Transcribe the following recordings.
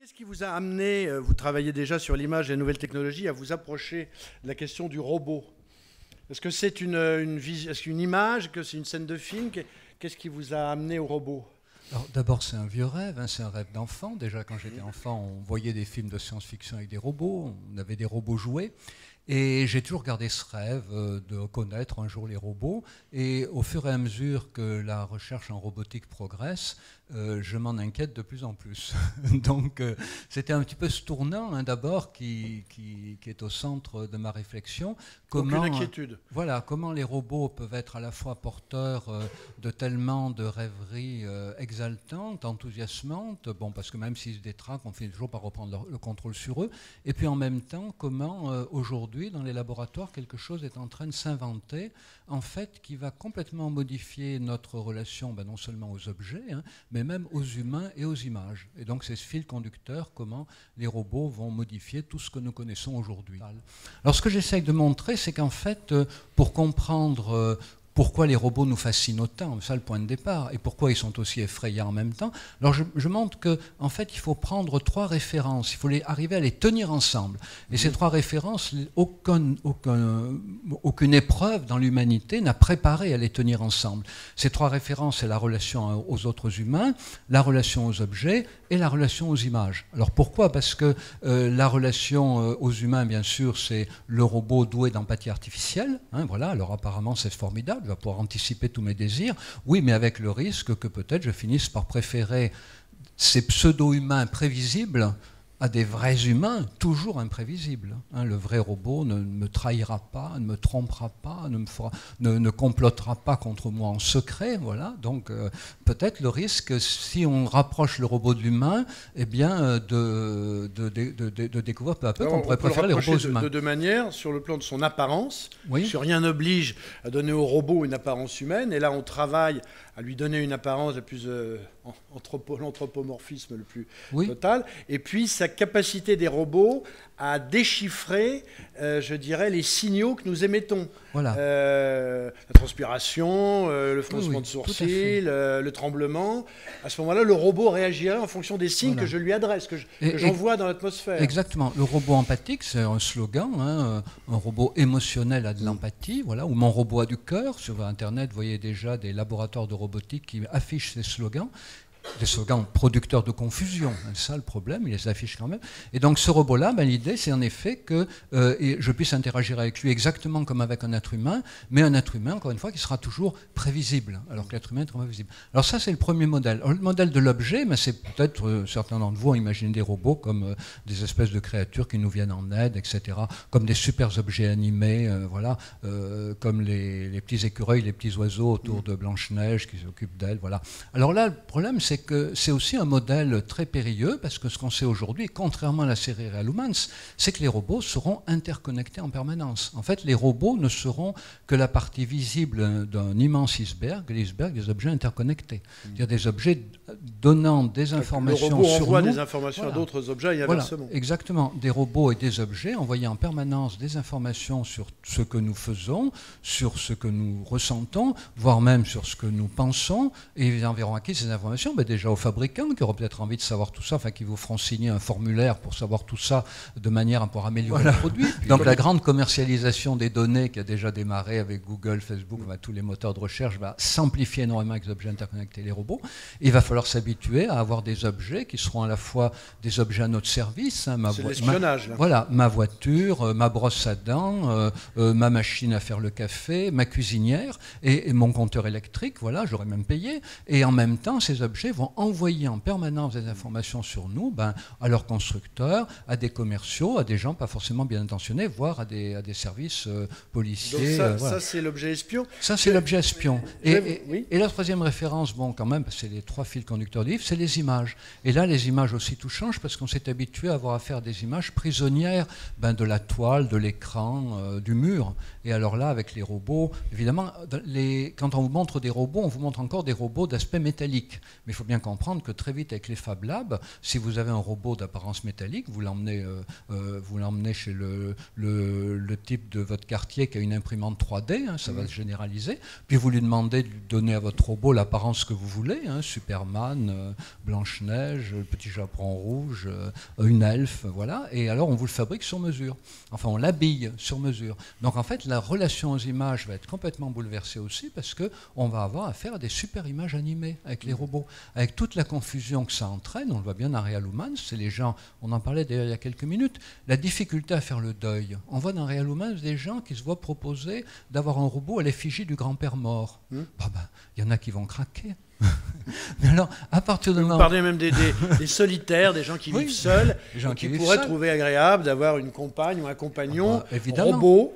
Qu'est-ce qui vous a amené, vous travaillez déjà sur l'image et les nouvelles technologies, à vous approcher de la question du robot? Est-ce que c'est est-ce qu'une image, que c'est une scène de film? Qu'est-ce qui vous a amené au robot? Alors, d'abord, c'est un vieux rêve, c'est un rêve d'enfant. Déjà, quand j'étais enfant, on voyait des films de science-fiction avec des robots, on avait des robots jouets. Et j'ai toujours gardé ce rêve de connaître un jour les robots. Et au fur et à mesure que la recherche en robotique progresse, je m'en inquiète de plus en plus. Donc c'était un petit peu ce tournant d'abord qui est au centre de ma réflexion. Aucune inquiétude. Voilà, comment les robots peuvent être à la fois porteurs de tellement de rêveries exaltantes, enthousiasmantes, bon, parce que même s'ils se détraquent, on finit toujours par reprendre le contrôle sur eux. Et puis en même temps, comment aujourd'hui, dans les laboratoires, quelque chose est en train de s'inventer, en fait, qui va complètement modifier notre relation, non seulement aux objets, mais même aux humains et aux images. Et donc c'est ce fil conducteur, comment les robots vont modifier tout ce que nous connaissons aujourd'hui. Alors ce que j'essaie de montrer, c'est qu'en fait, pour comprendre pourquoi les robots nous fascinent autant, c'est ça le point de départ, et pourquoi ils sont aussi effrayants en même temps. Alors je montre qu'en fait, il faut prendre trois références, il faut arriver à les tenir ensemble. Et ces trois références, aucune épreuve dans l'humanité n'a préparé à les tenir ensemble. Ces trois références, c'est la relation aux autres humains, la relation aux objets et la relation aux images. Alors pourquoi? Parce que la relation aux humains, bien sûr, c'est le robot doué d'empathie artificielle. Voilà, alors apparemment c'est formidable, va pouvoir anticiper tous mes désirs, oui, mais avec le risque que peut-être je finisse par préférer ces pseudo-humains prévisibles à des vrais humains toujours imprévisibles. Le vrai robot ne me trahira pas, ne me trompera pas, ne complotera pas contre moi en secret. Voilà. Donc peut-être le risque, si on rapproche le robot de l'humain, eh bien, de découvrir peu à peu qu'on pourrait préférer les robots humains. De deux manières, sur le plan de son apparence, oui. Puisque rien n'oblige à donner au robot une apparence humaine, et là on travaille à lui donner une apparence la plus l'anthropomorphisme le plus total, et puis sa capacité des robots à déchiffrer, je dirais, les signaux que nous émettons. Voilà. La transpiration, le froncement de sourcils, le tremblement. À ce moment-là, le robot réagirait en fonction des signes que je lui adresse, que j'envoie dans l'atmosphère. Exactement. Le robot empathique, c'est un slogan. Un robot émotionnel a de l'empathie, voilà, ou mon robot a du cœur. Sur Internet, vous voyez déjà des laboratoires de robotique qui affichent ces slogans. Des slogans producteurs de confusion, c'est ça le problème, il les affiche quand même. Et donc ce robot-là, l'idée c'est en effet que je puisse interagir avec lui exactement comme avec un être humain, mais un être humain, encore une fois, qui sera toujours prévisible, alors que l'être humain est très prévisible. Alors ça c'est le premier modèle. Alors, le modèle de l'objet, c'est peut-être, certains d'entre vous ont imaginé des robots comme des espèces de créatures qui nous viennent en aide, etc., comme des super objets animés, voilà, comme les petits écureuils, les petits oiseaux autour de Blanche-Neige qui s'occupent d'elle, voilà. Alors là, le problème c'est que c'est aussi un modèle très périlleux, parce que ce qu'on sait aujourd'hui, contrairement à la série Real Humans, c'est que les robots seront interconnectés en permanence. En fait, les robots ne seront que la partie visible d'un immense iceberg, l'iceberg des objets interconnectés. C'est-à-dire des objets donnant des informations sur nous. Le robot envoie des informations à d'autres objets et inversement. Voilà, exactement. Des robots et des objets envoyant en permanence des informations sur ce que nous faisons, sur ce que nous ressentons, voire même sur ce que nous pensons, et ils enverront à qui ces informations? Déjà aux fabricants qui auront peut-être envie de savoir tout ça, enfin qui vous feront signer un formulaire pour savoir tout ça de manière à pouvoir améliorer le produit. Donc la grande commercialisation des données qui a déjà démarré avec Google, Facebook, tous les moteurs de recherche va s'amplifier énormément avec les objets interconnectés et les robots. Et il va falloir s'habituer à avoir des objets qui seront à la fois des objets à notre service. C'est l'espionnage. Voilà, ma voiture, ma brosse à dents, ma machine à faire le café, ma cuisinière et mon compteur électrique, voilà, j'aurais même payé. Et en même temps, ces objets vont envoyer en permanence des informations sur nous, à leurs constructeurs, à des commerciaux, à des gens pas forcément bien intentionnés, voire à des services policiers. Donc ça c'est l'objet espion. Ça, c'est l'objet espion. Et la troisième référence, quand même, c'est les trois fils conducteurs du livre, c'est les images. Et là, les images aussi tout change, parce qu'on s'est habitué à avoir affaire à des images prisonnières de la toile, de l'écran, du mur. Et alors là, avec les robots, évidemment, quand on vous montre des robots, on vous montre encore des robots d'aspect métallique. Mais il faut bien comprendre que très vite avec les Fab Labs, si vous avez un robot d'apparence métallique, vous l'emmenez chez le type de votre quartier qui a une imprimante 3D, ça va se généraliser, puis vous lui demandez de donner à votre robot l'apparence que vous voulez, Superman, Blanche-Neige, le petit chaperon rouge, une elfe, voilà, et alors on vous le fabrique sur mesure. Enfin, on l'habille sur mesure. Donc en fait, la relation aux images va être complètement bouleversée aussi parce qu'on va avoir affaire à des super images animées avec les robots. Avec toute la confusion que ça entraîne, on le voit bien dans Real Humans, c'est les gens, on en parlait d'ailleurs il y a quelques minutes, la difficulté à faire le deuil. On voit dans Real Humans des gens qui se voient proposer d'avoir un robot à l'effigie du grand-père mort. Il y en a qui vont craquer. Mais alors, à partir de Vous parlez même des solitaires, des gens qui vivent seuls, qui pourraient trouver agréable d'avoir une compagne ou un compagnon robot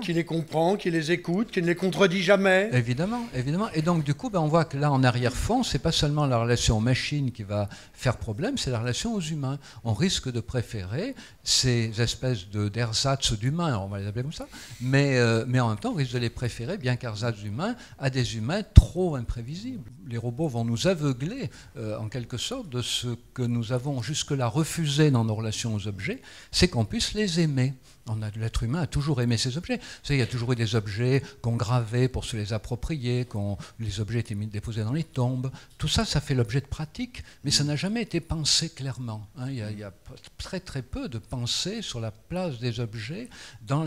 qui les comprend, qui les écoute, qui ne les contredit jamais. Évidemment. Et donc, du coup, on voit que là, en arrière-fond, c'est pas seulement la relation aux machines qui va faire problème, c'est la relation aux humains. On risque de préférer ces espèces d'ersatz d'humains, on va les appeler comme ça, mais en même temps, on risque de les préférer, bien qu'ersatz d'humains, à des humains trop imprévisibles. Les robots vont nous aveugler, en quelque sorte, de ce que nous avons jusque-là refusé dans nos relations aux objets, c'est qu'on puisse les aimer. L'être humain a toujours aimé ces objets. Vous savez, il y a toujours eu des objets qu'on gravait pour se les approprier, les objets étaient déposés dans les tombes. Tout ça, ça fait l'objet de pratiques, mais ça n'a jamais été pensé clairement. Il y a très très peu de pensée sur la place des objets dans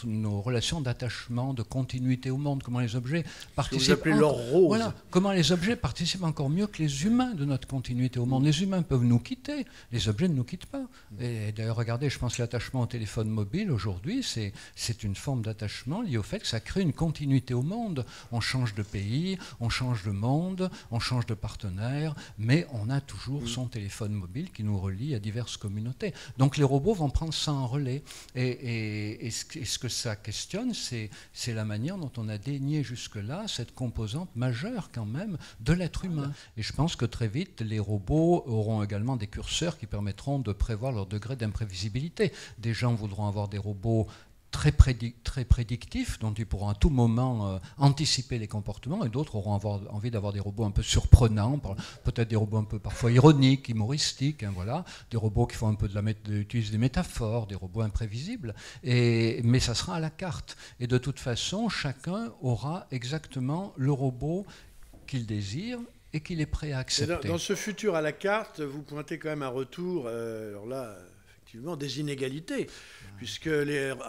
nos relations d'attachement, de continuité au monde. Comment les objets participent. Vous appelez leur rôle. Voilà, comment les objets participent encore mieux que les humains de notre continuité au monde. Les humains peuvent nous quitter, les objets ne nous quittent pas. Et d'ailleurs, regardez, je pense que l'attachement au téléphone mobile aujourd'hui, c'est une forme d'attachement liée au fait que ça crée une continuité au monde. On change de pays, on change de monde, on change de partenaire, mais on a toujours son téléphone mobile qui nous relie à diverses communautés. Donc les robots vont prendre ça en relais. Et ce que ça questionne, c'est la manière dont on a dénié jusque-là cette composante majeure quand même de l'être humain. Et je pense que très vite, les robots auront également des curseurs qui permettront de prévoir leur degré d'imprévisibilité. Des gens voudront avoir des robots très prédictifs, dont ils pourront à tout moment anticiper les comportements, et d'autres auront envie d'avoir des robots un peu surprenants, peut-être des robots un peu parfois ironiques, humoristiques, voilà, des robots qui font un peu utilisent des métaphores, des robots imprévisibles, mais ça sera à la carte. Et de toute façon, chacun aura exactement le robot qu'il désire et qu'il est prêt à accepter. Dans ce futur à la carte, vous pointez quand même un retour, alors là, effectivement, des inégalités, puisque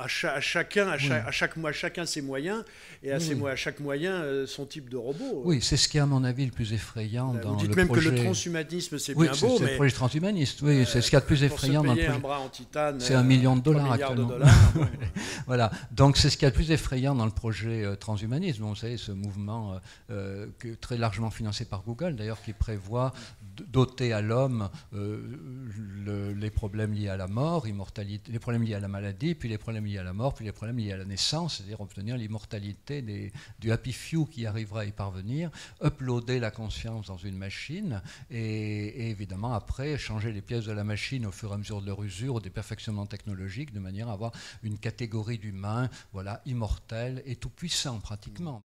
chacun ses moyens, et à chaque moyen son type de robot. Oui, c'est ce qui est à mon avis le plus effrayant dans le projet. Vous dites même que le transhumanisme, c'est bien beau, c'est le projet transhumaniste, oui, c'est ce qu'il y a de plus effrayant dans le projet. Un bras en titane, c'est $1 million actuellement. $1 milliard. Voilà, donc c'est ce qu'il y a de plus effrayant dans le projet transhumanisme. Vous savez, ce mouvement très largement financé par Google, d'ailleurs, qui prévoit doter à l'homme les problèmes liés à la mort, les problèmes liés à la maladie, puis les problèmes liés à la mort, puis les problèmes liés à la naissance, c'est-à-dire obtenir l'immortalité du happy few qui arrivera à y parvenir, uploader la conscience dans une machine et évidemment après changer les pièces de la machine au fur et à mesure de leur usure ou des perfectionnements technologiques de manière à avoir une catégorie d'humains, voilà, immortels et tout puissants pratiquement.